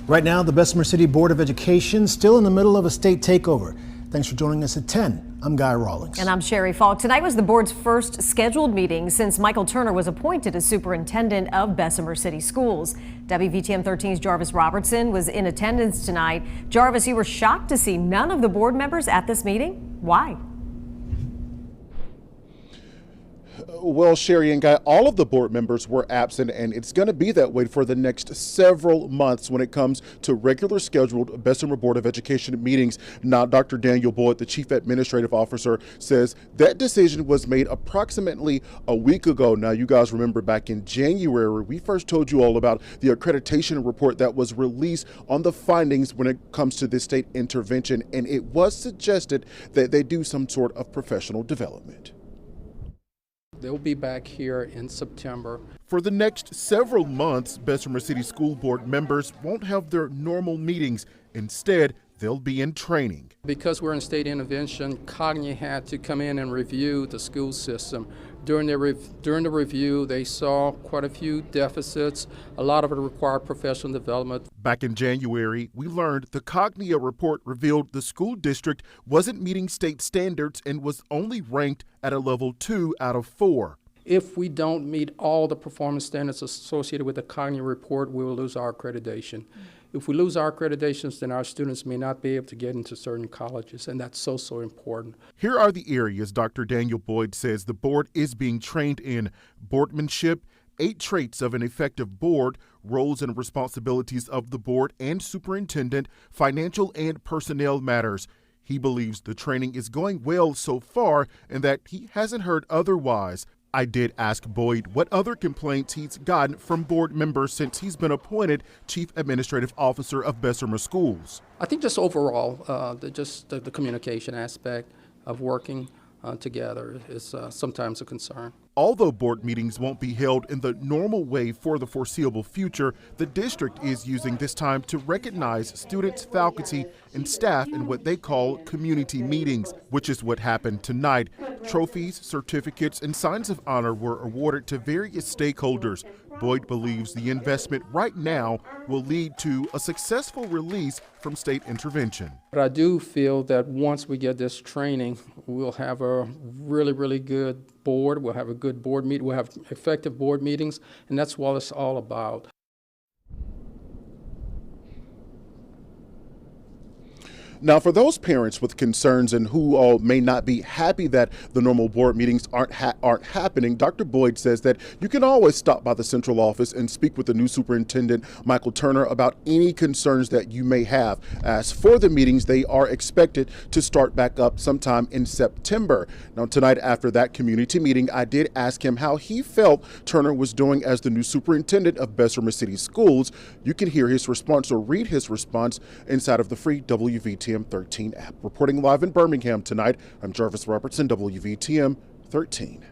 Right now, the Bessemer City Board of Education still in the middle of a state takeover. Thanks for joining us at 10. I'm Guy Rawlings. And I'm Sherry Falk. Tonight was the board's first scheduled meeting since Michael Turner was appointed as superintendent of Bessemer City Schools. WVTM 13's Jarvis Robertson was in attendance tonight. Jarvis, you were shocked to see none of the board members at this meeting. Why? Well, Sherry and Guy, all of the board members were absent, and it's going to be that way for the next several months when it comes to regular scheduled Bessemer Board of Education meetings. Now, Dr. Daniel Boyd, the Chief Administrative Officer, says that decision was made approximately a week ago. Now, you guys remember back in January, we first told you all about the accreditation report that was released on the findings when it comes to this state intervention, and it was suggested that they do some sort of professional development. They'll be back here in September. For the next several months, Bessemer City School Board members won't have their normal meetings. Instead, they'll be in training. Because we're in state intervention, Cognia had to come in and review the school system. During the review, they saw quite a few deficits. A lot of it required professional development. Back in January, we learned the Cognia report revealed the school district wasn't meeting state standards and was only ranked at a level 2 out of 4. If we don't meet all the performance standards associated with the Cognia report, we will lose our accreditation. If we lose our accreditations, then our students may not be able to get into certain colleges, and that's so important. Here are the areas Dr. Daniel Boyd says the board is being trained in: boardmanship, 8 traits of an effective board, roles and responsibilities of the board and superintendent, financial and personnel matters. He believes the training is going well so far and that he hasn't heard otherwise. I did ask Boyd what other complaints he's gotten from board members since he's been appointed Chief Administrative Officer of Bessemer Schools. I think just overall, the communication aspect of working together is sometimes a concern. Although board meetings won't be held in the normal way for the foreseeable future, the district is using this time to recognize students, faculty, and staff in what they call community meetings, which is what happened tonight. Trophies, certificates, and signs of honor were awarded to various stakeholders. Boyd believes the investment right now will lead to a successful release from state intervention. But I do feel that once we get this training, we'll have a really good board. We'll have a good board meeting. We'll have effective board meetings, and that's what it's all about. Now, for those parents with concerns and who all may not be happy that the normal board meetings aren't happening, Dr. Boyd says that you can always stop by the central office and speak with the new superintendent, Michael Turner, about any concerns that you may have. As for the meetings, they are expected to start back up sometime in September. Now, tonight after that community meeting, I did ask him how he felt Turner was doing as the new superintendent of Bessemer City Schools. You can hear his response or read his response inside of the free WVTM 13 app. Reporting live in Birmingham tonight, I'm Jarvis Robertson, WVTM 13.